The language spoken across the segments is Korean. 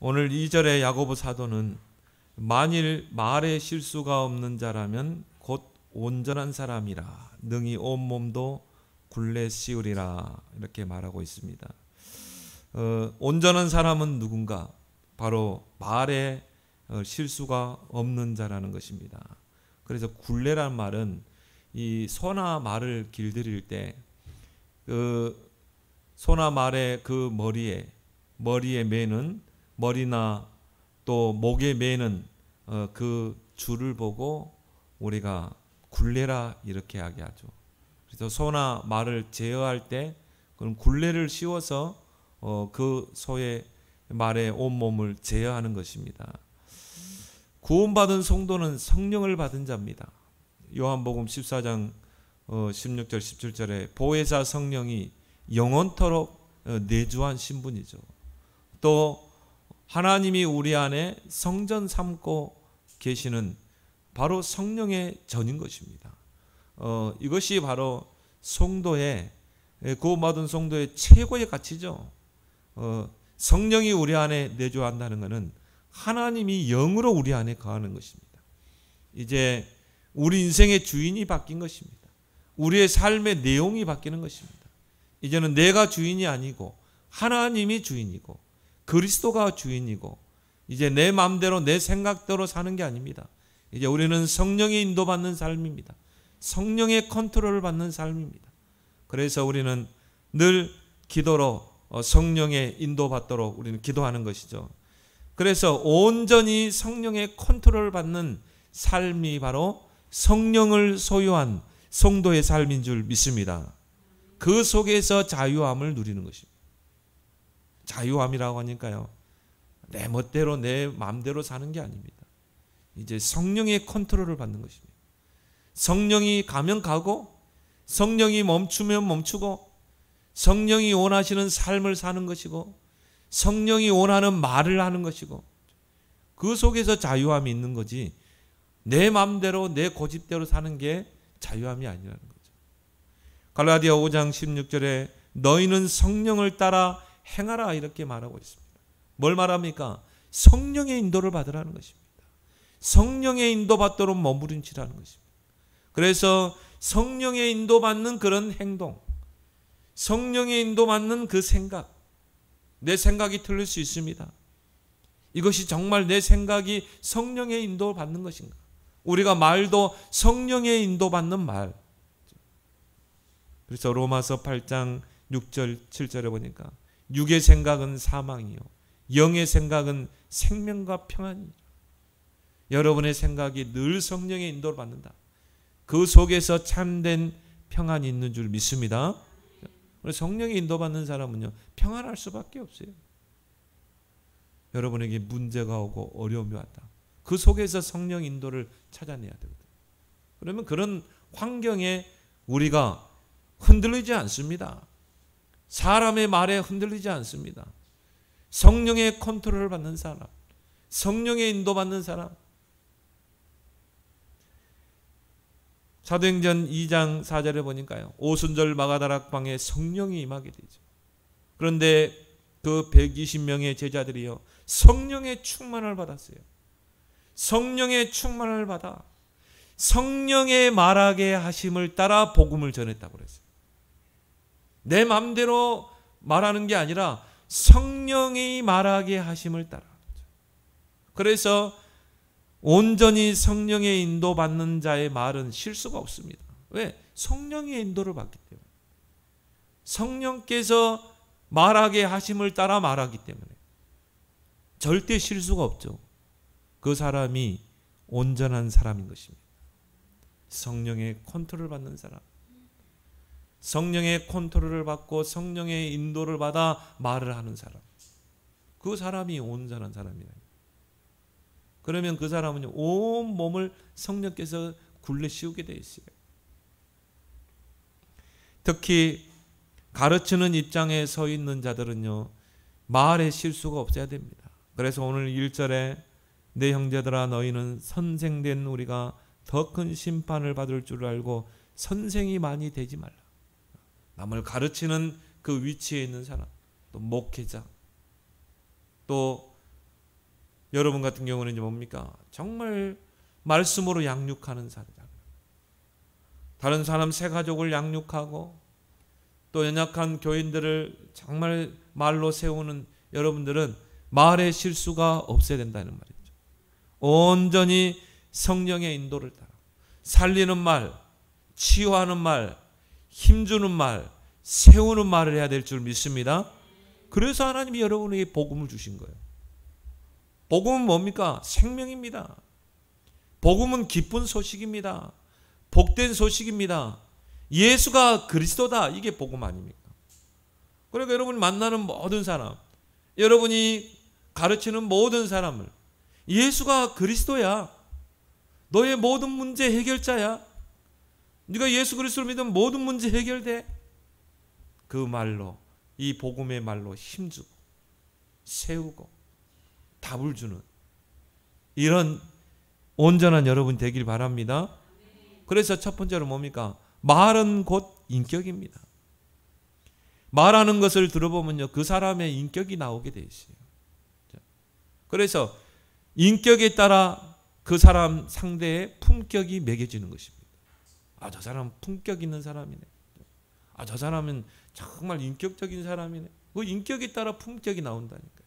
오늘 2절의 야고보 사도는 만일 말에 실수가 없는 자라면 곧 온전한 사람이라 능히 온몸도 굴레 씌우리라 이렇게 말하고 있습니다. 온전한 사람은 누군가? 바로 말에 실수가 없는 자라는 것입니다. 그래서 굴레란 말은 이 소나 말을 길들일 때 그 소나 말의 그 머리에 매는 머리나 또 목에 매는 그 줄을 보고 우리가 굴레라 이렇게 이야기하죠. 그래서 소나 말을 제어할 때 그런 굴레를 씌워서 그 소의 말의 온몸을 제어하는 것입니다. 구원받은 성도는 성령을 받은 자입니다. 요한복음 14장 16절 17절에 보혜사 성령이 영원토록 내주한 신분이죠. 또 하나님이 우리 안에 성전 삼고 계시는 바로 성령의 전인 것입니다. 이것이 바로 성도의 구원받은 성도의 최고의 가치죠. 성령이 우리 안에 내주한다는 것은 하나님이 영으로 우리 안에 거하는 것입니다. 이제 우리 인생의 주인이 바뀐 것입니다. 우리의 삶의 내용이 바뀌는 것입니다. 이제는 내가 주인이 아니고 하나님이 주인이고 그리스도가 주인이고 이제 내 마음대로 내 생각대로 사는 게 아닙니다. 이제 우리는 성령의 인도받는 삶입니다. 성령의 컨트롤을 받는 삶입니다. 그래서 우리는 늘 기도로 성령의 인도받도록 우리는 기도하는 것이죠. 그래서 온전히 성령의 컨트롤을 받는 삶이 바로 성령을 소유한 성도의 삶인 줄 믿습니다. 그 속에서 자유함을 누리는 것입니다. 자유함이라고 하니까요, 내 멋대로 내 마음대로 사는 게 아닙니다. 이제 성령의 컨트롤을 받는 것입니다. 성령이 가면 가고 성령이 멈추면 멈추고 성령이 원하시는 삶을 사는 것이고 성령이 원하는 말을 하는 것이고 그 속에서 자유함이 있는 거지 내 마음대로 내 고집대로 사는 게 자유함이 아니라는 거죠. 갈라디아 5장 16절에 너희는 성령을 따라 행하라 이렇게 말하고 있습니다. 뭘 말합니까? 성령의 인도를 받으라는 것입니다. 성령의 인도받도록 머무른치라는 것입니다. 그래서 성령의 인도받는 그런 행동, 성령의 인도받는 그 생각, 내 생각이 틀릴 수 있습니다. 이것이 정말 내 생각이 성령의 인도를 받는 것인가? 우리가 말도 성령의 인도받는 말. 그래서 로마서 8장 6절 7절에 보니까 육의 생각은 사망이요 영의 생각은 생명과 평안이요. 여러분의 생각이 늘 성령의 인도를 받는다. 그 속에서 참된 평안이 있는 줄 믿습니다. 성령의 인도받는 사람은요 평안할 수밖에 없어요. 여러분에게 문제가 오고 어려움이 왔다. 그 속에서 성령 인도를 찾아내야 되거든요. 그러면 그런 환경에 우리가 흔들리지 않습니다. 사람의 말에 흔들리지 않습니다. 성령의 컨트롤을 받는 사람, 성령의 인도받는 사람. 사도행전 2장 4절에 보니까요, 오순절 마가다락방에 성령이 임하게 되죠. 그런데 그 120명의 제자들이요 성령의 충만을 받았어요. 성령의 충만을 받아 성령의 말하게 하심을 따라 복음을 전했다고 그랬어요. 내 마음대로 말하는 게 아니라 성령이 말하게 하심을 따라. 그래서 온전히 성령의 인도받는 자의 말은 실수가 없습니다. 왜? 성령의 인도를 받기 때문에. 성령께서 말하게 하심을 따라 말하기 때문에 절대 실수가 없죠. 그 사람이 온전한 사람인 것입니다. 성령의 컨트롤을 받는 사람, 성령의 컨트롤을 받고 성령의 인도를 받아 말을 하는 사람, 그 사람이 온전한 사람이에요. 그러면 그 사람은 온 몸을 성령께서 굴레 씌우게 되어 있어요. 특히 가르치는 입장에 서 있는 자들은요 말에 실수가 없어야 됩니다. 그래서 오늘 1절에 내 형제들아 너희는 선생된 우리가 더 큰 심판을 받을 줄 알고 선생이 많이 되지 말라. 남을 가르치는 그 위치에 있는 사람, 또 목회자, 또 여러분 같은 경우는 이제 뭡니까? 정말 말씀으로 양육하는 사람. 다른 사람 새 가족을 양육하고 또 연약한 교인들을 정말 말로 세우는 여러분들은 말의 실수가 없어야 된다는 말이죠. 온전히 성령의 인도를 따라 살리는 말, 치유하는 말, 힘주는 말, 세우는 말을 해야 될 줄 믿습니다. 그래서 하나님이 여러분에게 복음을 주신 거예요. 복음은 뭡니까? 생명입니다. 복음은 기쁜 소식입니다. 복된 소식입니다. 예수가 그리스도다. 이게 복음 아닙니까? 그러니까 여러분이 만나는 모든 사람, 여러분이 가르치는 모든 사람을 예수가 그리스도야. 너의 모든 문제 해결자야. 네가 예수 그리스도를 믿으면 모든 문제 해결돼. 그 말로, 이 복음의 말로 힘주고 세우고 답을 주는 이런 온전한 여러분 되길 바랍니다. 그래서 첫 번째로 뭡니까? 말은 곧 인격입니다. 말하는 것을 들어보면요, 그 사람의 인격이 나오게 돼 있어요. 그래서 인격에 따라 그 사람 상대의 품격이 매겨지는 것입니다. 아, 저 사람은 품격 있는 사람이네. 아, 저 사람은 정말 인격적인 사람이네. 그 인격에 따라 품격이 나온다니까요.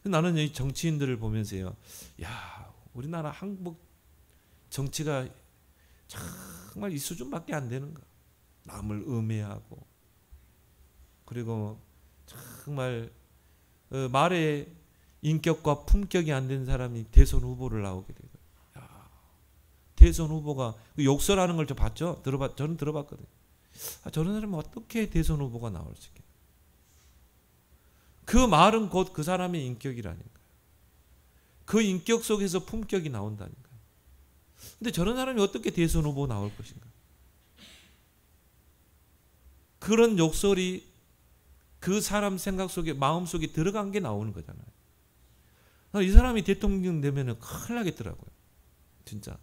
나는 이 정치인들을 보면서요, 야, 우리나라 한국 정치가 정말 이 수준밖에 안 되는가. 남을 음해하고, 그리고 정말 말에 인격과 품격이 안 된 사람이 대선 후보를 나오게 되고, 대선 후보가 욕설하는 걸 저 봤죠? 저는 들어봤거든요. 아, 저런 사람은 어떻게 대선 후보가 나올 수 있겠냐. 그 말은 곧 그 사람의 인격이라니까요. 그 인격 속에서 품격이 나온다니까요. 근데 저런 사람이 어떻게 대선 후보 나올 것인가? 그런 욕설이 그 사람 생각 속에, 마음 속에 들어간 게 나오는 거잖아요. 이 사람이 대통령 되면 큰일 나겠더라고요. 진짜.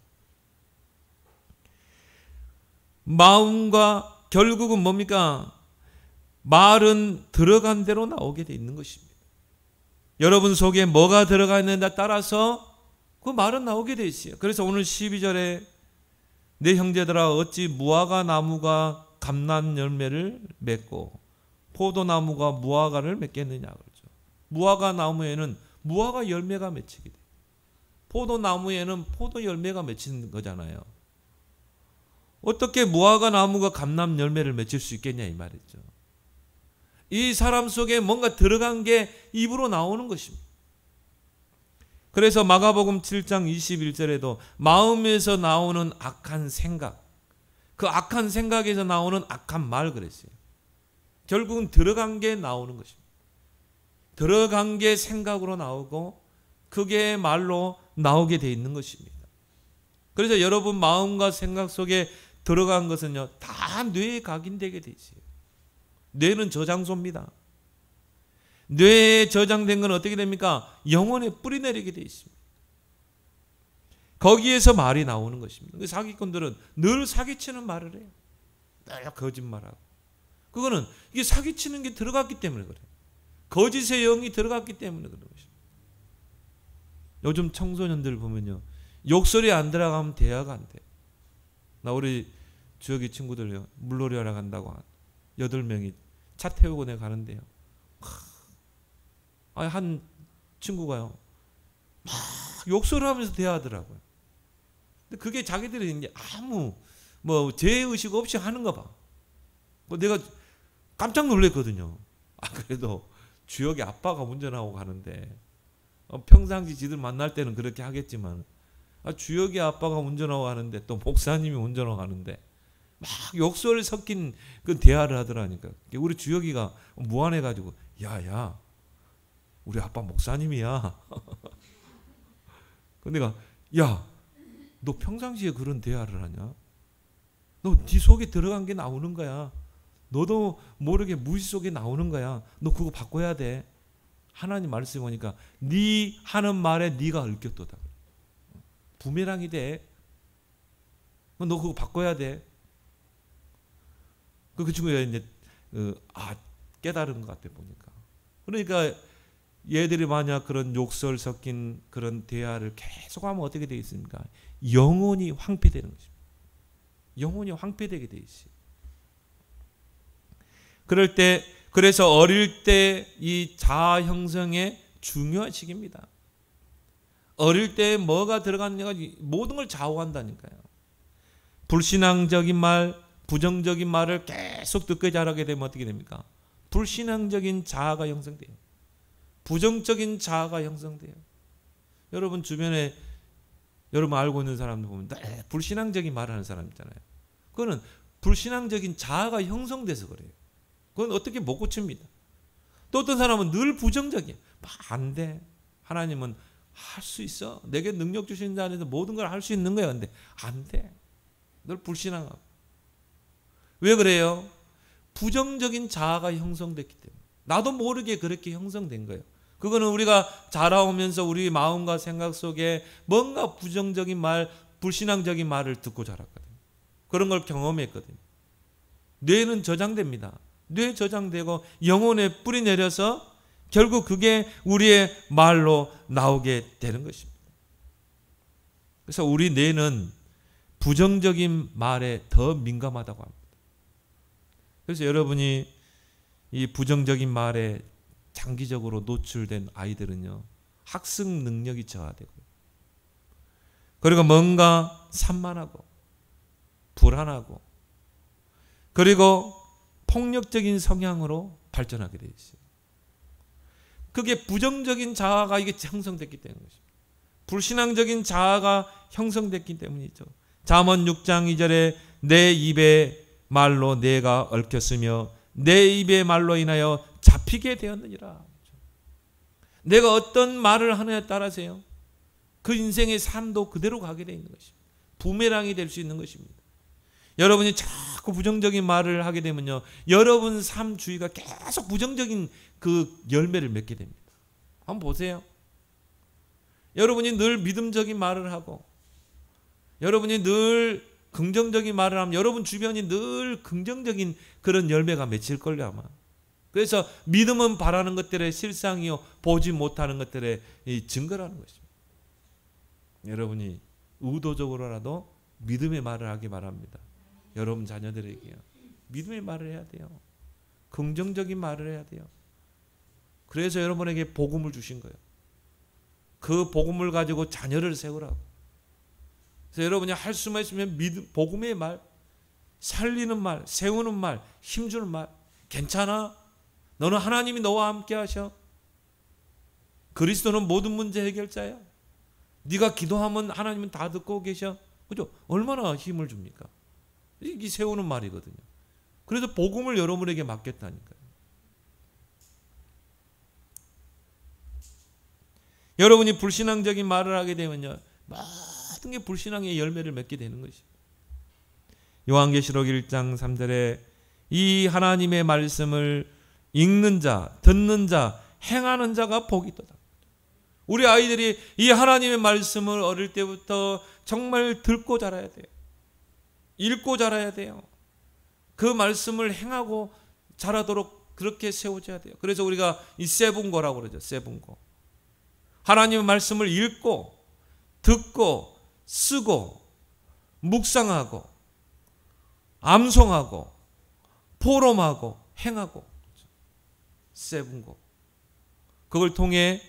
마음과 결국은 뭡니까? 말은 들어간 대로 나오게 돼 있는 것입니다. 여러분 속에 뭐가 들어가 있는데 따라서 그 말은 나오게 돼 있어요. 그래서 오늘 12절에 내 형제들아 어찌 무화과 나무가 감람 열매를 맺고 포도나무가 무화과를 맺겠느냐 그러죠. 무화과 나무에는 무화과 열매가 맺히게 돼요. 포도나무에는 포도 열매가 맺히는 거잖아요. 어떻게 무화과 나무가 감람 열매를 맺힐 수 있겠냐 이 말이죠. 이 사람 속에 뭔가 들어간 게 입으로 나오는 것입니다. 그래서 마가복음 7장 21절에도 마음에서 나오는 악한 생각, 그 악한 생각에서 나오는 악한 말 그랬어요. 결국은 들어간 게 나오는 것입니다. 들어간 게 생각으로 나오고 그게 말로 나오게 돼 있는 것입니다. 그래서 여러분 마음과 생각 속에 들어간 것은요, 다 뇌에 각인되게 돼 있어요. 뇌는 저장소입니다. 뇌에 저장된 건 어떻게 됩니까? 영혼에 뿌리내리게 돼 있습니다. 거기에서 말이 나오는 것입니다. 사기꾼들은 늘 사기치는 말을 해요. 늘 거짓말하고. 그거는 이게 사기치는 게 들어갔기 때문에 그래요. 거짓의 영이 들어갔기 때문에 그런 것입니다. 요즘 청소년들 보면요, 욕설이 안 들어가면 대화가 안 돼. 나 우리 주혁이 친구들요, 물놀이 하러 간다고 8명이 차 태우고 내가 가는데요. 한 친구가요, 막 욕설을 하면서 대화하더라고요. 근데 그게 자기들이 이제 아무 죄의식 없이 하는가 봐. 내가 깜짝 놀랐거든요. 그래도 주혁이 아빠가 운전하고 가는데, 평상시 지들 만날 때는 그렇게 하겠지만, 주혁이 아빠가 운전하고 가는데 또 목사님이 운전하고 가는데 막 욕설 섞인 그 대화를 하더라니까. 우리 주혁이가 무안해가지고, 야, 우리 아빠 목사님이야. 근데 내가, 야, 너 평상시에 그런 대화를 하냐? 너 네 속에 들어간 게 나오는 거야. 너도 모르게 무의식 속에 나오는 거야. 너 그거 바꿔야 돼. 하나님 말씀 보니까 네 하는 말에 네가 얽혔도다. 부메랑이 돼. 너 그거 바꿔야 돼. 그 친구가 이제 깨달은 것 같아 보니까. 그러니까 얘들이 만약 그런 욕설 섞인 그런 대화를 계속하면 어떻게 되어 있습니까? 영혼이 황폐되는 것입니다. 영혼이 황폐되게 되어 있어요. 그럴 때, 그래서 어릴 때 이 자아 형성의 중요한 시기입니다. 어릴 때 뭐가 들어갔느냐가 모든 걸 좌우한다니까요. 불신앙적인 말, 부정적인 말을 계속 듣게 자라게 되면 어떻게 됩니까? 불신앙적인 자아가 형성돼요. 부정적인 자아가 형성돼요. 여러분 주변에 여러분 알고 있는 사람들 보면 불신앙적인 말을 하는 사람 있잖아요. 그거는 불신앙적인 자아가 형성돼서 그래요. 그건 어떻게 못 고칩니다. 또 어떤 사람은 늘 부정적이에요. 안 돼. 하나님은 할 수 있어. 내게 능력 주신 자 안에서 모든 걸 할 수 있는 거야. 근데 안 돼. 늘 불신앙하고. 왜 그래요? 부정적인 자아가 형성됐기 때문에. 나도 모르게 그렇게 형성된 거예요. 그거는 우리가 자라오면서 우리 마음과 생각 속에 뭔가 부정적인 말, 불신앙적인 말을 듣고 자랐거든요. 그런 걸 경험했거든요. 뇌는 저장됩니다. 뇌 저장되고 영혼에 뿌리 내려서 결국 그게 우리의 말로 나오게 되는 것입니다. 그래서 우리 뇌는 부정적인 말에 더 민감하다고 합니다. 그래서 여러분이 이 부정적인 말에 장기적으로 노출된 아이들은요, 학습 능력이 저하되고요. 그리고 뭔가 산만하고 불안하고 그리고 폭력적인 성향으로 발전하게 되어 있어요. 그게 부정적인 자아가 이게 형성됐기 때문인 것입니다. 불신앙적인 자아가 형성됐기 때문이죠. 잠언 6장 2절에 내 입의 말로 내가 얽혔으며 내 입의 말로 인하여 잡히게 되었느니라. 내가 어떤 말을 하느냐에 따라서요, 그 인생의 삶도 그대로 가게 되어 있는 것입니다. 부메랑이 될 수 있는 것입니다. 여러분이 자꾸 부정적인 말을 하게 되면요, 여러분 삶 주위가 계속 부정적인 그 열매를 맺게 됩니다. 한번 보세요. 여러분이 늘 믿음적인 말을 하고 여러분이 늘 긍정적인 말을 하면 여러분 주변이 늘 긍정적인 그런 열매가 맺힐걸요 아마. 그래서 믿음은 바라는 것들의 실상이요 보지 못하는 것들의 증거라는 것입니다. 여러분이 의도적으로라도 믿음의 말을 하기 바랍니다. 여러분 자녀들에게요. 믿음의 말을 해야 돼요. 긍정적인 말을 해야 돼요. 그래서 여러분에게 복음을 주신 거예요. 그 복음을 가지고 자녀를 세우라고. 그래서 여러분이 할 수만 있으면 복음의 말, 살리는 말, 세우는 말, 힘주는 말. 괜찮아? 너는 하나님이 너와 함께 하셔. 그리스도는 모든 문제 해결자야. 네가 기도하면 하나님은 다 듣고 계셔. 그죠? 얼마나 힘을 줍니까? 이게 세우는 말이거든요. 그래서 복음을 여러분에게 맡겼다니까요. 여러분이 불신앙적인 말을 하게 되면요, 모든 게 불신앙의 열매를 맺게 되는 것입니다. 요한계시록 1장 3절에 이 하나님의 말씀을 읽는 자, 듣는 자, 행하는 자가 복이 있도다. 우리 아이들이 이 하나님의 말씀을 어릴 때부터 정말 듣고 자라야 돼요. 읽고 자라야 돼요. 그 말씀을 행하고 자라도록 그렇게 세워져야 돼요. 그래서 우리가 이 세분고라고 그러죠. 세분고. 하나님의 말씀을 읽고 듣고 쓰고 묵상하고 암송하고 포럼하고 행하고 세분고. 그걸 통해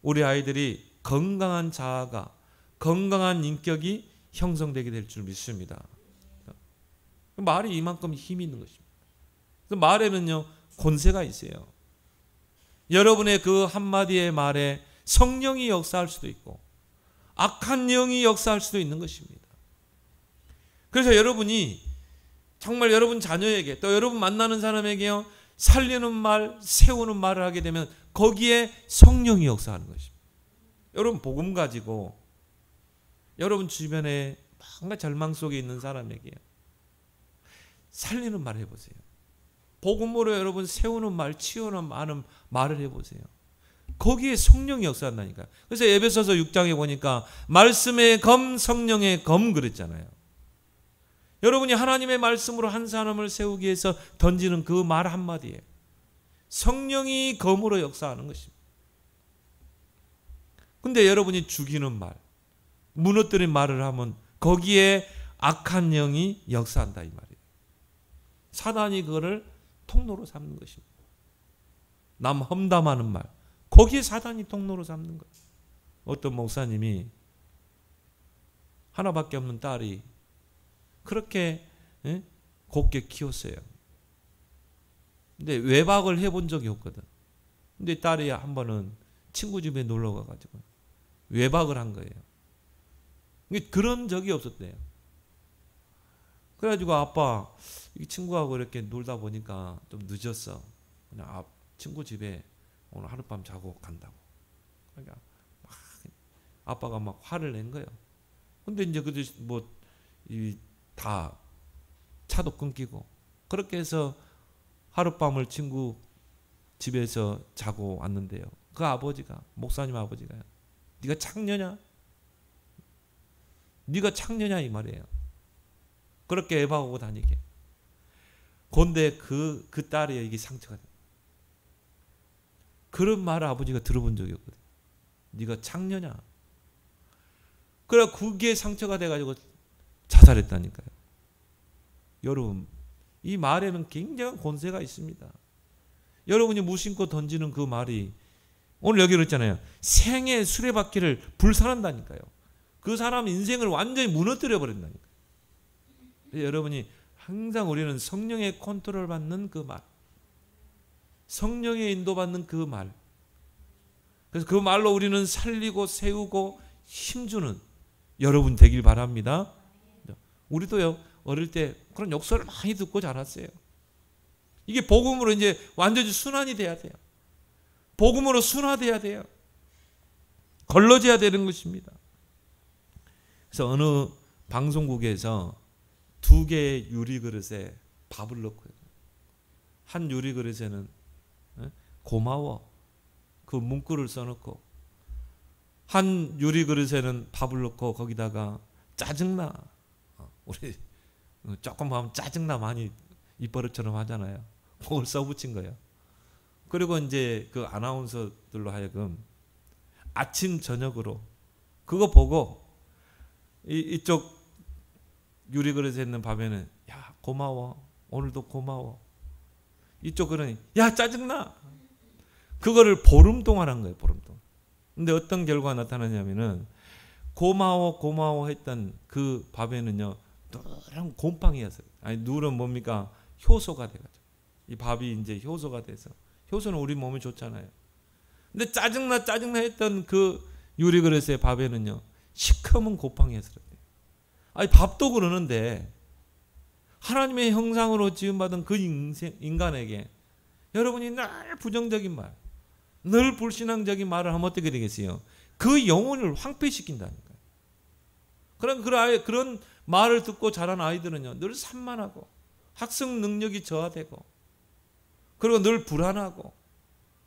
우리 아이들이 건강한 자아가, 건강한 인격이 형성되게 될 줄 믿습니다. 말이 이만큼 힘이 있는 것입니다. 말에는요 권세가 있어요. 여러분의 그 한마디의 말에 성령이 역사할 수도 있고 악한 영이 역사할 수도 있는 것입니다. 그래서 여러분이 정말 여러분 자녀에게 또 여러분 만나는 사람에게요 살리는 말, 세우는 말을 하게 되면 거기에 성령이 역사하는 것입니다. 여러분 복음 가지고 여러분 주변에 뭔가 절망 속에 있는 사람에게 살리는 말을 해보세요. 복음으로 여러분 세우는 말, 치유는 많은 말을 해보세요. 거기에 성령이 역사한다니까요. 그래서 에베소서 6장에 보니까 말씀의 검, 성령의 검 그랬잖아요. 여러분이 하나님의 말씀으로 한 사람을 세우기 위해서 던지는 그 말 한마디에 성령이 검으로 역사하는 것입니다. 근데 여러분이 죽이는 말, 무너뜨린 말을 하면 거기에 악한 영이 역사한다 이 말이에요. 사단이 그거를 통로로 삼는 것입니다. 남 험담하는 말, 거기에 사단이 통로로 삼는 거예요. 어떤 목사님이 하나밖에 없는 딸이 그렇게 곱게 키웠어요. 근데 외박을 해본 적이 없거든. 근데 딸이 한 번은 친구 집에 놀러 가가지고 외박을 한 거예요. 그런 적이 없었대요. 그래가지고 아빠, 이 친구하고 이렇게 놀다 보니까 좀 늦었어. 그냥 친구 집에 오늘 하룻밤 자고 간다고. 그러니까 막 아빠가 막 화를 낸 거예요. 근데 이제 그들 다 차도 끊기고 그렇게 해서 하룻밤을 친구 집에서 자고 왔는데요. 그 아버지가, 목사님 아버지가요, 네가 창녀냐? 네가 창녀냐 이 말이에요. 그렇게 애박하고 다니게. 그런데 그 딸의 이게 상처가 돼. 그런 말을 아버지가 들어본 적이 없거든. 네가 창녀냐? 그래 그게 상처가 돼가지고 자살했다니까요. 여러분, 이 말에는 굉장한 권세가 있습니다. 여러분이 무심코 던지는 그 말이 오늘 여기 그랬잖아요. 생의 수레바퀴를 불살한다니까요. 그 사람 인생을 완전히 무너뜨려 버린다니까요. 여러분이 항상 우리는 성령의 컨트롤 받는 그 말, 성령의 인도받는 그 말, 그래서 그 말로 우리는 살리고 세우고 힘주는 여러분 되길 바랍니다. 우리도요, 어릴 때 그런 역설을 많이 듣고 자랐어요. 이게 복음으로 이제 완전히 순환이 돼야 돼요. 복음으로 순화돼야 돼요. 걸러져야 되는 것입니다. 그래서 어느 방송국에서 2개의 유리 그릇에 밥을 넣고요. 한 유리 그릇에는 고마워 그 문구를 써놓고, 한 유리 그릇에는 밥을 넣고 거기다가 짜증나, 우리 조금 하면 짜증나 많이 입버릇처럼 하잖아요. 그걸 써붙인 거예요. 그리고 이제 그 아나운서들로 하여금 아침 저녁으로 그거 보고 이쪽 유리 그릇에 있는 밥에는 야 고마워, 오늘도 고마워, 이쪽 그릇은 야 짜증나, 그거를 보름 동안 한 거예요. 보름 동안. 근데 어떤 결과가 나타나냐면은 고마워 했던 그 밥에는요 누런 곰팡이였어요. 아니 누런 뭡니까? 효소가 돼가지고 이 밥이 이제 효소가 돼서, 효소는 우리 몸에 좋잖아요. 근데 짜증나 했던 그 유리 그릇의 밥에는요 시커먼 곰팡이였어요. 아니 밥도 그러는데 하나님의 형상으로 지음받은 그 인간에게 여러분이 늘 부정적인 말, 늘 불신앙적인 말을 하면 어떻게 되겠어요? 그 영혼을 황폐시킨다니까요. 그런 말을 듣고 자란 아이들은요 늘 산만하고 학습 능력이 저하되고 그리고 늘 불안하고,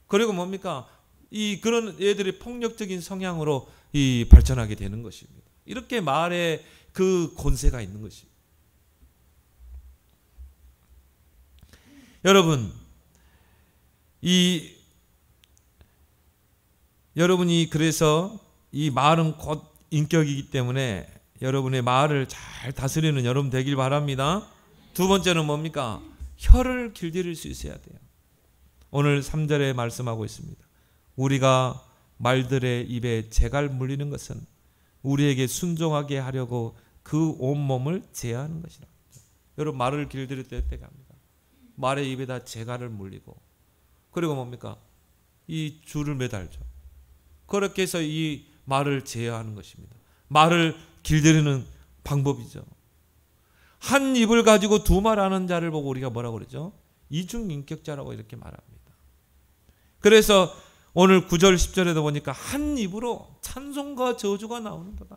그리고 뭡니까? 그런 애들이 폭력적인 성향으로 발전하게 되는 것입니다. 이렇게 말에 그 권세가 있는 것입니다. 여러분, 여러분이 그래서 이 말은 곧 인격이기 때문에 여러분의 말을 잘 다스리는 여러분 되길 바랍니다. 두 번째는 뭡니까? 혀를 길들일 수 있어야 돼요. 오늘 3절에 말씀하고 있습니다. 우리가 말들의 입에 재갈 물리는 것은 우리에게 순종하게 하려고 그 온몸을 제어하는 것이라. 여러분 말을 길들일 때 어떻게 합니까? 말의 입에다 재갈을 물리고, 그리고 뭡니까? 이 줄을 매달죠. 그렇게 해서 이 말을 제어하는 것입니다. 말을 길들이는 방법이죠. 한 입을 가지고 두 말 하는 자를 보고 우리가 뭐라고 그러죠? 이중인격자라고 이렇게 말합니다. 그래서 오늘 9절 10절에도 보니까 한 입으로 찬송과 저주가 나오는도다.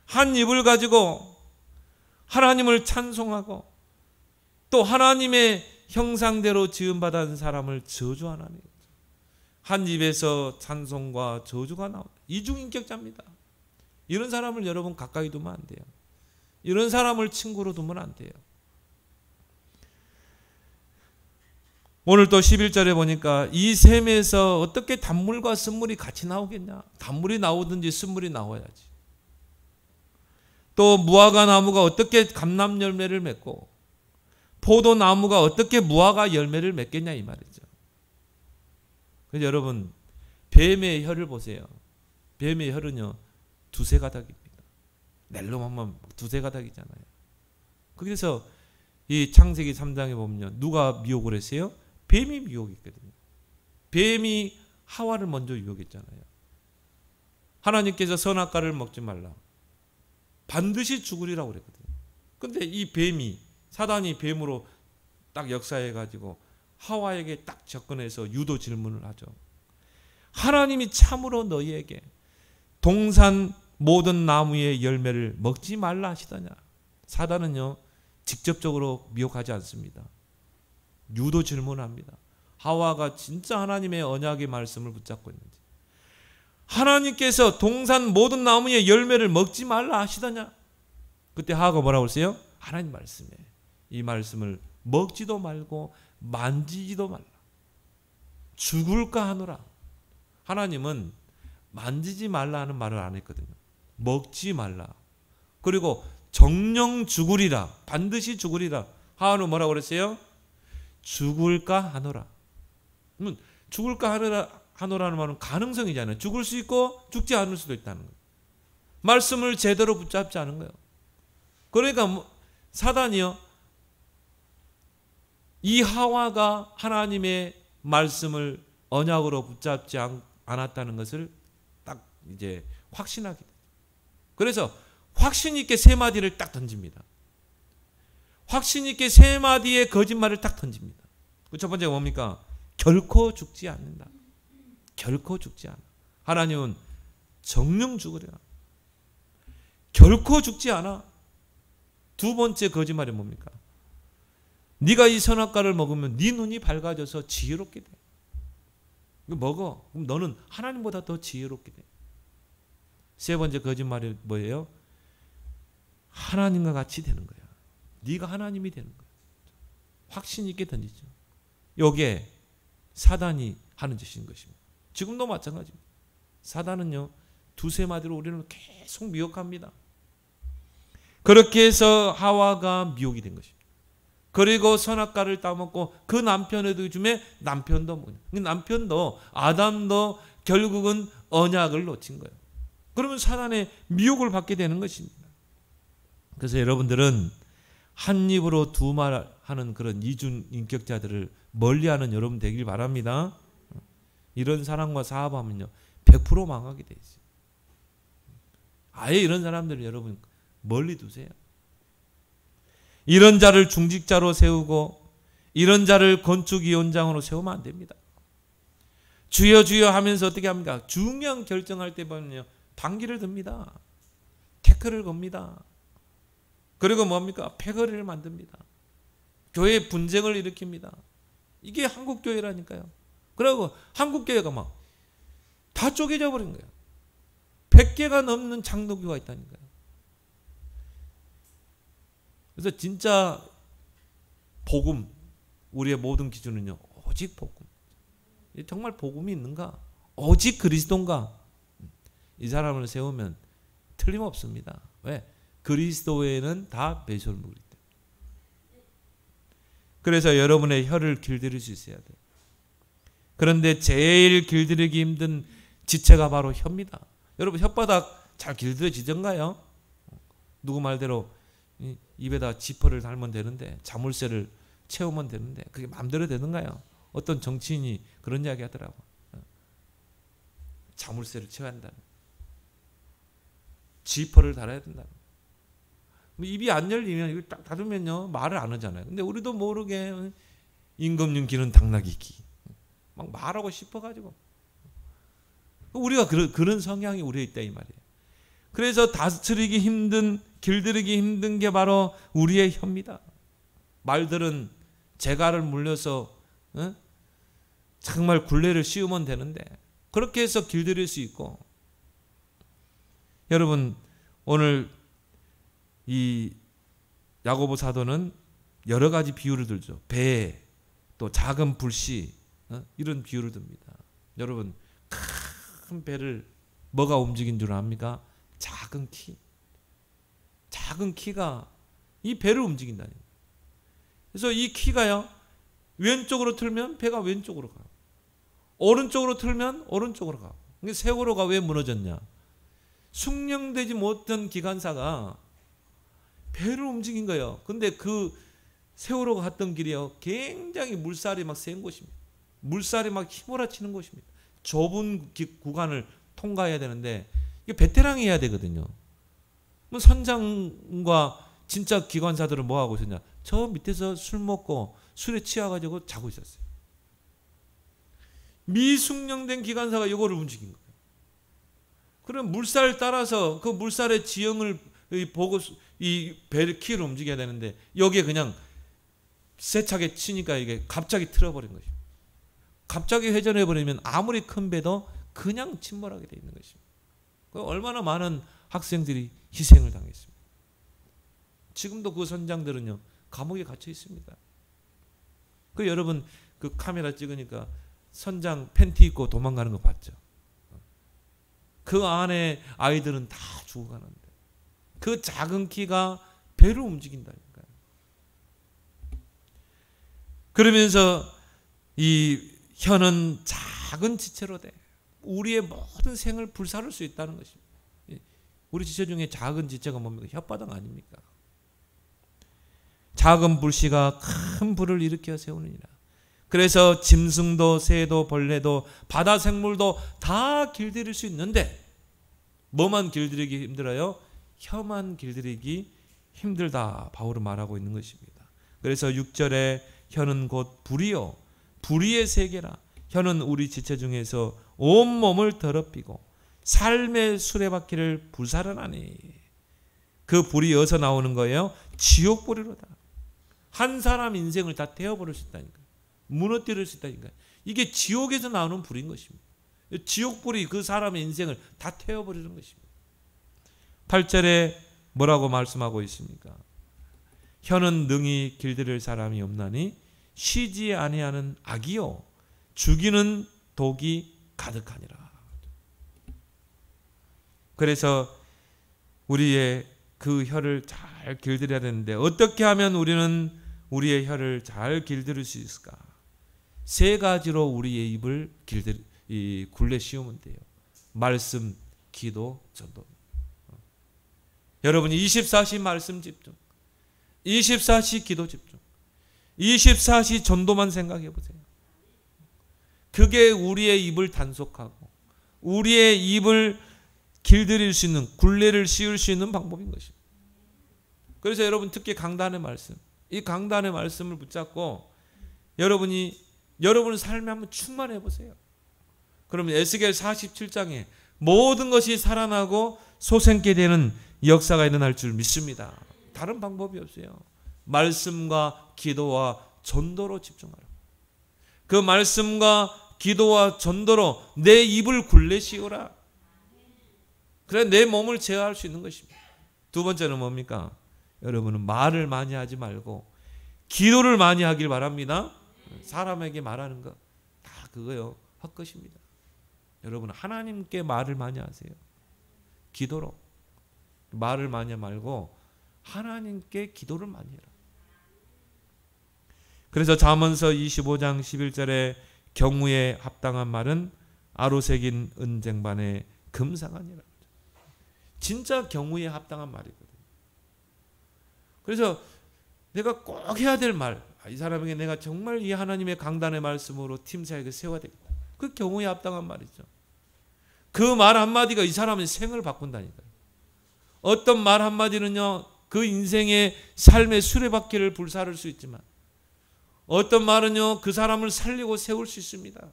한 입을 가지고 하나님을 찬송하고 또 하나님의 형상대로 지음받은 사람을 저주하는, 한 입에서 찬송과 저주가 나온다. 이중인격자입니다. 이런 사람을 여러분 가까이 두면 안 돼요. 이런 사람을 친구로 두면 안 돼요. 오늘 또 11절에 보니까 이 샘에서 어떻게 단물과 쓴물이 같이 나오겠냐? 단물이 나오든지 쓴물이 나와야지. 또 무화과 나무가 어떻게 감람 열매를 맺고 포도나무가 어떻게 무화과 열매를 맺겠냐 이 말이죠. 그래서 여러분 뱀의 혀를 보세요. 뱀의 혀는요 두세 가닥입니다. 낼름 하면 두세 가닥이잖아요. 그래서 이 창세기 3장에 보면요 누가 미혹을 했어요? 뱀이 미혹했거든요. 뱀이 하와를 먼저 유혹했잖아요. 하나님께서 선악과를 먹지 말라. 반드시 죽으리라고 그랬거든요. 근데 이 뱀이 사단이 뱀으로 딱 역사해가지고 하와에게 딱 접근해서 유도 질문을 하죠. 하나님이 참으로 너희에게 동산 모든 나무의 열매를 먹지 말라 하시더냐. 사단은요 직접적으로 미혹하지 않습니다. 유도 질문합니다. 하와가 진짜 하나님의 언약의 말씀을 붙잡고 있는지. 하나님께서 동산 모든 나무의 열매를 먹지 말라 하시더냐. 그때 하와가 뭐라고 했어요? 하나님 말씀에 이 말씀을 먹지도 말고 만지지도 말라. 죽을까 하노라. 하나님은 만지지 말라 하는 말을 안 했거든요. 먹지 말라. 그리고 정령 죽으리라. 반드시 죽으리라. 하와는 뭐라고 그랬어요? 죽을까 하노라. 죽을까 하노라는 말은 가능성이잖아요. 죽을 수 있고 죽지 않을 수도 있다는 거예요. 말씀을 제대로 붙잡지 않은 거예요. 그러니까 사단이요 이 하와가 하나님의 말씀을 언약으로 붙잡지 않았다는 것을 딱 이제 확신하게 돼요. 그래서 확신 있게 세 마디를 딱 던집니다. 확신 있게 세 마디의 거짓말을 딱 던집니다. 그 첫 번째가 뭡니까? 결코 죽지 않는다. 결코 죽지 않아. 하나님은 정령 죽으리라. 결코 죽지 않아. 두 번째 거짓말이 뭡니까? 네가 이 선악과를 먹으면 네 눈이 밝아져서 지혜롭게 돼. 이거 먹어. 그럼 너는 하나님보다 더 지혜롭게 돼. 세 번째 거짓말이 뭐예요? 하나님과 같이 되는 거야. 네가 하나님이 되는 거야. 확신 있게 던지죠. 이게 사단이 하는 짓인 것입니다. 지금도 마찬가지입니다. 사단은요 두세 마디로 우리는 계속 미혹합니다. 그렇게 해서 하와가 미혹이 된 것입니다. 그리고 선악과를 따먹고 그 남편에도 요즘에 남편도 아담도 결국은 언약을 놓친 거예요. 그러면 사단의 미혹을 받게 되는 것입니다. 그래서 여러분들은 한 입으로 두 말 하는 그런 이중 인격자들을 멀리하는 여러분 되길 바랍니다. 이런 사람과 사업하면요 100% 망하게 돼 있어요. 아예 이런 사람들을 여러분 멀리 두세요. 이런 자를 중직자로 세우고 이런 자를 건축위원장으로 세우면 안 됩니다. 주여 주여 하면서 어떻게 합니까? 중요한 결정할 때 보면요 반기를 듭니다. 태클을 겁니다. 그리고 뭡니까? 패거리를 만듭니다. 교회 분쟁을 일으킵니다. 이게 한국교회라니까요. 그리고 한국교회가 막 다 쪼개져 버린 거예요. 100개가 넘는 장로교가 있다니까요. 그래서 진짜 복음, 우리의 모든 기준은요 오직 복음. 정말 복음이 있는가? 오직 그리스도인가? 이 사람을 세우면 틀림없습니다. 왜? 그리스도 외에는 다 배설물이기 때문에. 그래서 여러분의 혀를 길들일 수 있어야 돼요. 그런데 제일 길들이기 힘든 지체가 바로 혀입니다. 여러분 혓바닥 잘 길들여지던가요? 누구 말대로 입에다 지퍼를 달면 되는데 자물쇠를 채우면 되는데 그게 마음대로 되는가요? 어떤 정치인이 그런 이야기 하더라고. 자물쇠를 채워야 한다. 지퍼를 달아야 된다. 입이 안 열리면 이거 딱 닫으면요 말을 안 하잖아요. 근데 우리도 모르게 임금님 귀는 당나귀 귀. 막 말하고 싶어가지고 우리가 그런 성향이 우리에 있다 이 말이에요. 그래서 다스리기 힘든 길들이기 힘든 게 바로 우리의 혀입니다. 말들은 재갈을 물려서 정말 굴레를 씌우면 되는데 그렇게 해서 길들일 수 있고 여러분 오늘 이 야고보 사도는 여러 가지 비유를 들죠. 배 또 작은 불씨 이런 비유를 듭니다. 여러분 큰 배를 뭐가 움직인 줄 압니까? 작은 키. 작은 키가 이 배를 움직인다는 거예요. 그래서 이 키가요, 왼쪽으로 틀면 배가 왼쪽으로 가고, 오른쪽으로 틀면 오른쪽으로 가고. 세월호가 왜 무너졌냐? 숙련되지 못한 기관사가 배를 움직인 거예요. 근데 그 세월호가 갔던 길이요, 굉장히 물살이 막 센 곳입니다. 물살이 막 휘몰아치는 곳입니다. 좁은 구간을 통과해야 되는데 이게 베테랑이 해야 되거든요. 선장과 진짜 기관사들은 뭐 하고 있었냐? 저 밑에서 술 먹고 술에 취해가지고 자고 있었어요. 미숙련된 기관사가 이거를 움직인 거예요. 그럼 물살을 따라서 그 물살의 지형을 보고 이 배를 키를 움직여야 되는데 여기에 그냥 세차게 치니까 이게 갑자기 틀어버린 것입니다. 갑자기 회전해버리면 아무리 큰 배도 그냥 침몰하게 되어 있는 것입니다. 얼마나 많은 학생들이 희생을 당했습니다. 지금도 그 선장들은요, 감옥에 갇혀 있습니다. 여러분 그 카메라 찍으니까 선장 팬티 입고 도망가는 거 봤죠? 그 안에 아이들은 다 죽어가는데 그 작은 키가 배를 움직인다니까요. 그러면서 이 혀는 작은 지체로 돼 우리의 모든 생을 불사를 수 있다는 것입니다. 우리 지체 중에 작은 지체가 뭡니까? 혓바닥 아닙니까? 작은 불씨가 큰 불을 일으켜 세우느니라. 그래서 짐승도 새도 벌레도 바다 생물도 다 길들일 수 있는데 뭐만 길들이기 힘들어요? 혀만 길들이기 힘들다. 바울은 말하고 있는 것입니다. 그래서 6절에 혀는 곧 불이요 불의의 세계라. 혀는 우리 지체 중에서 온몸을 더럽히고 삶의 수레바퀴를 불살하나니. 그 불이 어디서 나오는 거예요? 지옥불이로다. 한 사람 인생을 다 태워버릴 수 있다니까요. 무너뜨릴 수 있다니까요. 이게 지옥에서 나오는 불인 것입니다. 지옥불이 그 사람의 인생을 다 태워버리는 것입니다. 8절에 뭐라고 말씀하고 있습니까? 혀는 능히 길들일 사람이 없나니 쉬지 아니하는 악이요 죽이는 독이 가득하니라. 그래서 우리의 그 혀를 잘 길들여야 되는데 어떻게 하면 우리는 우리의 혀를 잘 길들일 수 있을까? 세 가지로 우리의 입을 굴레 씌우면 돼요. 말씀, 기도, 전도. 여러분 24시 말씀 집중, 24시 기도 집중, 24시 전도만 생각해 보세요. 그게 우리의 입을 단속하고 우리의 입을 길들일 수 있는, 굴레를 씌울 수 있는 방법인 것입니다. 그래서 여러분 특히 강단의 말씀, 이 강단의 말씀을 붙잡고 여러분의 삶에 한번 충만해 보세요. 그러면 에스겔 47장에 모든 것이 살아나고 솟생게 되는 역사가 일어날 줄 믿습니다. 다른 방법이 없어요. 말씀과 기도와 전도로 집중하라. 그 말씀과 기도와 전도로 내 입을 굴레 씌우라. 그래 내 몸을 제어할 수 있는 것입니다. 두 번째는 뭡니까? 여러분은 말을 많이 하지 말고 기도를 많이 하길 바랍니다. 사람에게 말하는 거 다 그거요 헛것입니다. 여러분 하나님께 말을 많이 하세요. 기도로. 말을 많이 말고 하나님께 기도를 많이 해라. 그래서 잠언서 25장 11절에 경우에 합당한 말은 아로새긴 은쟁반의 금상아니라. 진짜 경우에 합당한 말이거든요. 그래서 내가 꼭 해야 될 말, 이 사람에게 내가 정말 이 하나님의 강단의 말씀으로 팀사역을 세워야 되겠다. 그 경우에 합당한 말이죠. 그 말 한마디가 이 사람의 생을 바꾼다니까요. 어떤 말 한마디는요 그 인생의 삶의 수레바퀴를 불사를 수 있지만 어떤 말은요 그 사람을 살리고 세울 수 있습니다.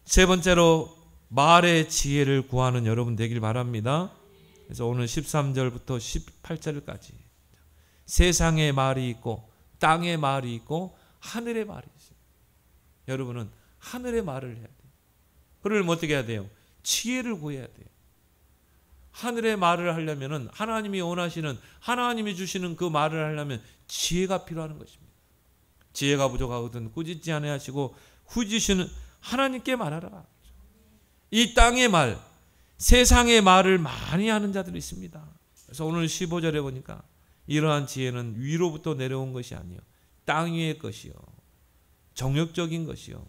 세 번째로 말의 지혜를 구하는 여러분 되길 바랍니다. 그래서 오늘 13절부터 18절까지 세상의 말이 있고 땅의 말이 있고 하늘의 말이 있어요. 여러분은 하늘의 말을 해야 돼요. 그러면 어떻게 해야 돼요? 지혜를 구해야 돼요. 하늘의 말을 하려면 하나님이 원하시는, 하나님이 주시는 그 말을 하려면 지혜가 필요한 것입니다. 지혜가 부족하거든 꾸짖지 아니하시고 후지시는 하나님께 말하라. 이 땅의 말, 세상의 말을 많이 하는 자들이 있습니다. 그래서 오늘 15절에 보니까 이러한 지혜는 위로부터 내려온 것이 아니요 땅 위의 것이요 정욕적인 것이요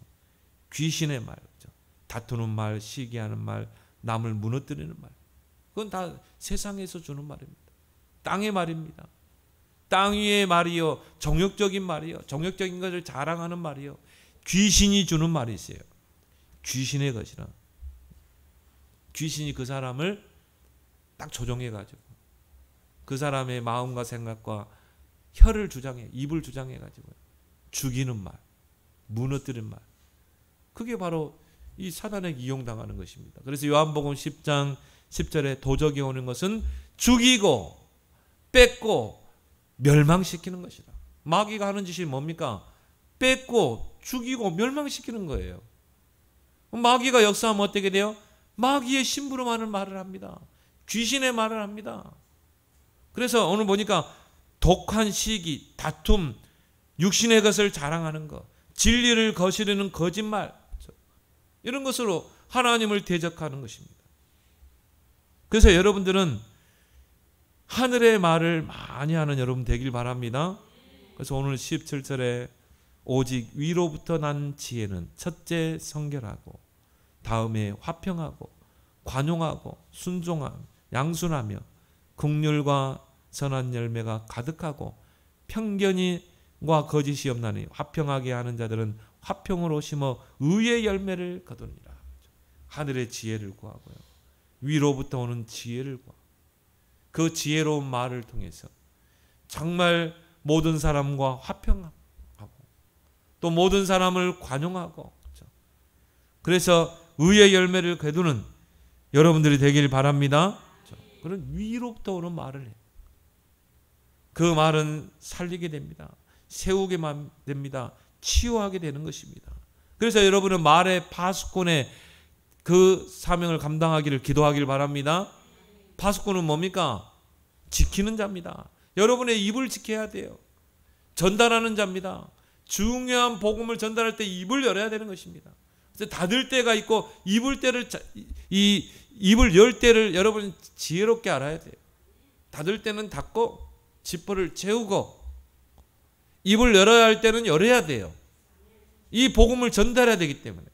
귀신의 말, 다투는 말, 시기하는 말, 남을 무너뜨리는 말, 그건 다 세상에서 주는 말입니다. 땅의 말입니다. 땅 위의 말이요 정욕적인 말이요 정욕적인 것을 자랑하는 말이요 귀신이 주는 말이 있어요. 귀신의 것이라. 귀신이 그 사람을 딱 조종해가지고 그 사람의 마음과 생각과 혀를 주장해, 입을 주장해가지고 죽이는 말, 무너뜨리는 말, 그게 바로 이 사단에게 이용당하는 것입니다. 그래서 요한복음 10장 10절에 도적이 오는 것은 죽이고 뺏고 멸망시키는 것이다. 마귀가 하는 짓이 뭡니까? 뺏고 죽이고 멸망시키는 거예요. 마귀가 역사하면 어떻게 돼요? 마귀의 심부름하는 말을 합니다. 귀신의 말을 합니다. 그래서 오늘 보니까 독한 시기, 다툼, 육신의 것을 자랑하는 것, 진리를 거스르는 거짓말, 이런 것으로 하나님을 대적하는 것입니다. 그래서 여러분들은 하늘의 말을 많이 하는 여러분 되길 바랍니다. 그래서 오늘 17절에 오직 위로부터 난 지혜는 첫째 성결하고 다음에 화평하고 관용하고 순종함 양순하며 긍휼과 선한 열매가 가득하고 편견과 거짓이 없나니 화평하게 하는 자들은 화평으로 심어 의의 열매를 거두니라. 하늘의 지혜를 구하고요. 위로부터 오는 지혜를 구하고 그 지혜로운 말을 통해서 정말 모든 사람과 화평하고 또 모든 사람을 관용하고 그래서 의의 열매를 거두는 여러분들이 되길 바랍니다. 그런 위로부터 오는 말을 해요. 그 말은 살리게 됩니다. 세우게만 됩니다. 치유하게 되는 것입니다. 그래서 여러분은 말의 파수꾼의 그 사명을 감당하기를 기도하길 바랍니다. 파수꾼은 뭡니까? 지키는 자입니다. 여러분의 입을 지켜야 돼요. 전달하는 자입니다. 중요한 복음을 전달할 때 입을 열어야 되는 것입니다. 그래서 닫을 때가 있고 입을 열 때를 여러분은 지혜롭게 알아야 돼요. 닫을 때는 닫고 지퍼를 채우고 입을 열어야 할 때는 열어야 돼요. 이 복음을 전달해야 되기 때문에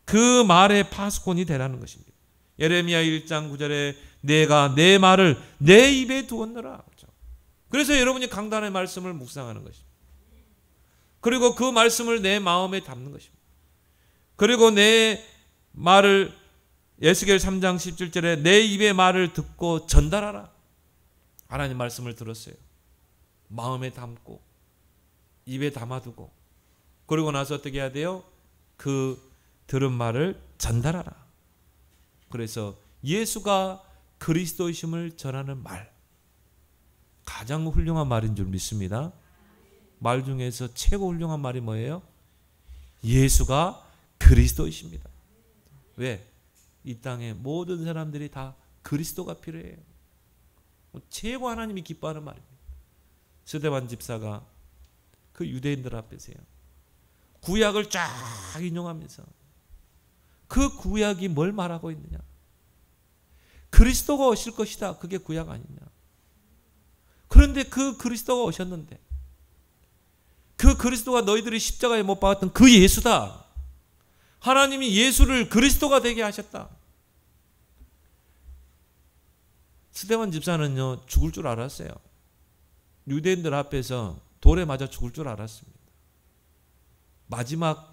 그 말의 파수꾼이 되라는 것입니다. 예레미야 1장 9절에 내가 내 말을 내 입에 두었노라. 그래서 여러분이 강단의 말씀을 묵상하는 것입니다. 그리고 그 말씀을 내 마음에 담는 것입니다. 그리고 내 말을 에스겔 3장 17절에 내 입의 말을 듣고 전달하라. 하나님 말씀을 들었어요. 마음에 담고 입에 담아두고 그리고 나서 어떻게 해야 돼요? 그 들은 말을 전달하라. 그래서 예수가 그리스도이심을 전하는 말, 가장 훌륭한 말인 줄 믿습니다. 말 중에서 최고 훌륭한 말이 뭐예요? 예수가 그리스도이십니다. 왜? 이 땅의 모든 사람들이 다 그리스도가 필요해요. 최고 하나님이 기뻐하는 말입니다. 스데반 집사가 그 유대인들 앞에서요, 구약을 쫙 인용하면서 그 구약이 뭘 말하고 있느냐? 그리스도가 오실 것이다. 그게 구약 아니냐? 그런데 그 그리스도가 오셨는데 그 그리스도가 너희들이 십자가에 못 박았던 그 예수다. 하나님이 예수를 그리스도가 되게 하셨다. 스데반 집사는요, 죽을 줄 알았어요. 유대인들 앞에서 돌에 맞아 죽을 줄 알았습니다. 마지막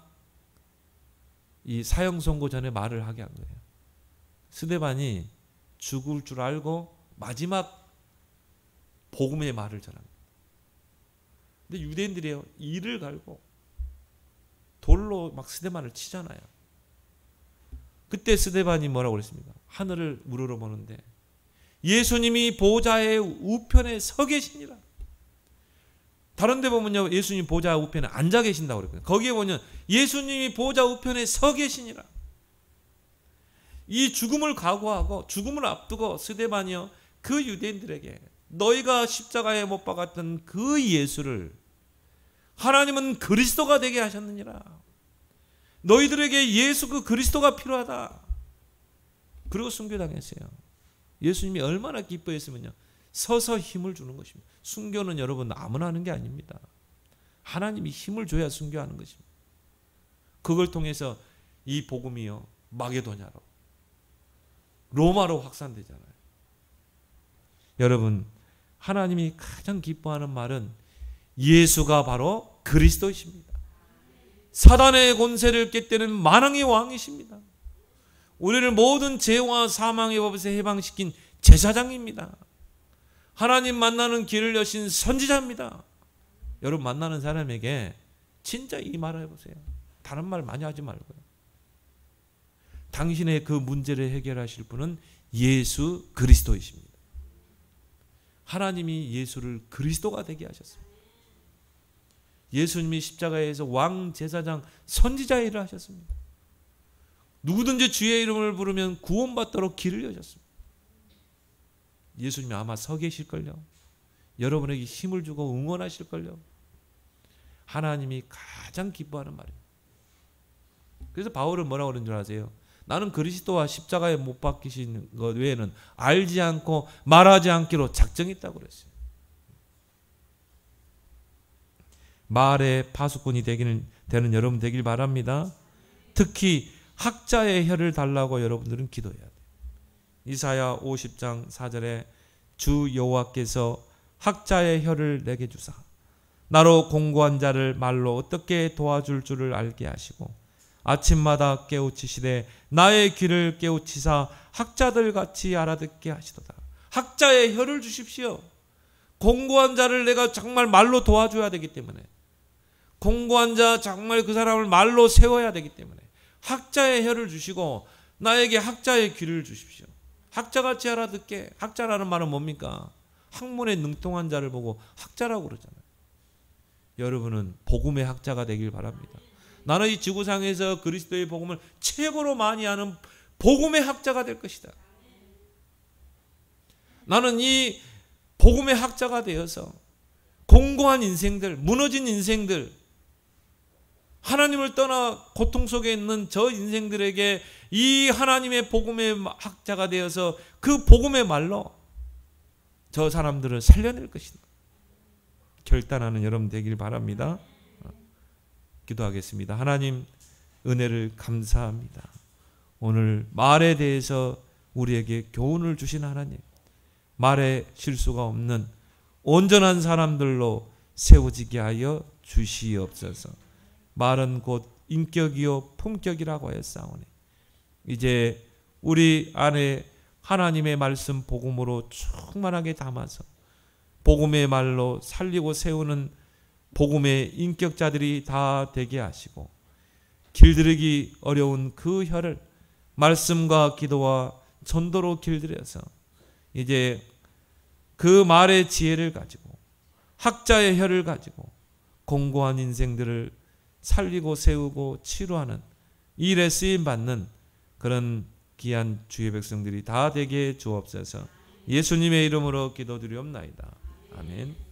이 사형 선고 전에 말을 하게 한 거예요. 스데반이 죽을 줄 알고 마지막 복음의 말을 전합니다. 근데 유대인들이요, 이를 갈고 돌로 막 스데반을 치잖아요. 그때 스데반이 뭐라고 그랬습니까? 하늘을 우러러 보는데 예수님이 보좌의 우편에 서 계시니라. 다른 데 보면요, 예수님 보좌 우편에 앉아 계신다고 그랬거든요. 거기에 보면 예수님이 보좌 우편에 서 계시니라. 이 죽음을 각오하고 죽음을 앞두고 스데반이요, 그 유대인들에게 너희가 십자가에 못 박았던 그 예수를 하나님은 그리스도가 되게 하셨느니라. 너희들에게 예수 그 그리스도가 필요하다. 그리고 순교당했어요. 예수님이 얼마나 기뻐했으면요, 서서 힘을 주는 것입니다. 순교는 여러분 아무나 하는 게 아닙니다. 하나님이 힘을 줘야 순교하는 것입니다. 그걸 통해서 이 복음이요, 마게도냐로, 로마로 확산되잖아요. 여러분, 하나님이 가장 기뻐하는 말은 예수가 바로 그리스도이십니다. 사단의 권세를 깨뜨리는 만왕의 왕이십니다. 우리를 모든 죄와 사망의 법에서 해방시킨 제사장입니다. 하나님 만나는 길을 여신 선지자입니다. 여러분, 만나는 사람에게 진짜 이 말을 해보세요. 다른 말 많이 하지 말고요. 당신의 그 문제를 해결하실 분은 예수 그리스도이십니다. 하나님이 예수를 그리스도가 되게 하셨습니다. 예수님이 십자가에서 왕, 제사장, 선지자 일을 하셨습니다. 누구든지 주의 이름을 부르면 구원받도록 길을 여셨습니다. 예수님이 아마 서 계실걸요. 여러분에게 힘을 주고 응원하실걸요. 하나님이 가장 기뻐하는 말이에요. 그래서 바울은 뭐라고 그러는 줄 아세요? 나는 그리스도와 십자가에 못 박히신 것 외에는 알지 않고 말하지 않기로 작정했다고 그랬어요. 말의 파수꾼이 되는 여러분 되길 바랍니다. 특히 학자의 혀를 달라고 여러분들은 기도해야 돼요. 이사야 50장 4절에 주 여호와께서 학자의 혀를 내게 주사 나로 공고한 자를 말로 어떻게 도와줄 줄을 알게 하시고 아침마다 깨우치시되 나의 귀를 깨우치사 학자들 같이 알아듣게 하시도다. 학자의 혀를 주십시오. 공고한 자를 내가 정말 말로 도와줘야 되기 때문에, 공고한 자 정말 그 사람을 말로 세워야 되기 때문에 학자의 혀를 주시고 나에게 학자의 귀를 주십시오. 학자같이 알아듣게. 학자라는 말은 뭡니까? 학문에 능통한 자를 보고 학자라고 그러잖아요. 여러분은 복음의 학자가 되길 바랍니다. 나는 이 지구상에서 그리스도의 복음을 최고로 많이 아는 복음의 학자가 될 것이다. 나는 이 복음의 학자가 되어서 공고한 인생들, 무너진 인생들, 하나님을 떠나 고통 속에 있는 저 인생들에게 이 하나님의 복음의 학자가 되어서 그 복음의 말로 저 사람들을 살려낼 것이다. 결단하는 여러분 되길 바랍니다. 기도하겠습니다. 하나님, 은혜를 감사합니다. 오늘 말에 대해서 우리에게 교훈을 주신 하나님, 말에 실수가 없는 온전한 사람들로 세워지게 하여 주시옵소서. 말은 곧 인격이요 품격이라고 하였사오니 이제 우리 안에 하나님의 말씀 복음으로 충만하게 담아서 복음의 말로 살리고 세우는 복음의 인격자들이 다 되게 하시고, 길들이기 어려운 그 혀를 말씀과 기도와 전도로 길들여서 이제 그 말의 지혜를 가지고 학자의 혀를 가지고 공고한 인생들을 살리고 세우고 치료하는 일에 쓰임받는 그런 귀한 주의 백성들이 다 되게 주옵소서. 예수님의 이름으로 기도드리옵나이다. 아멘.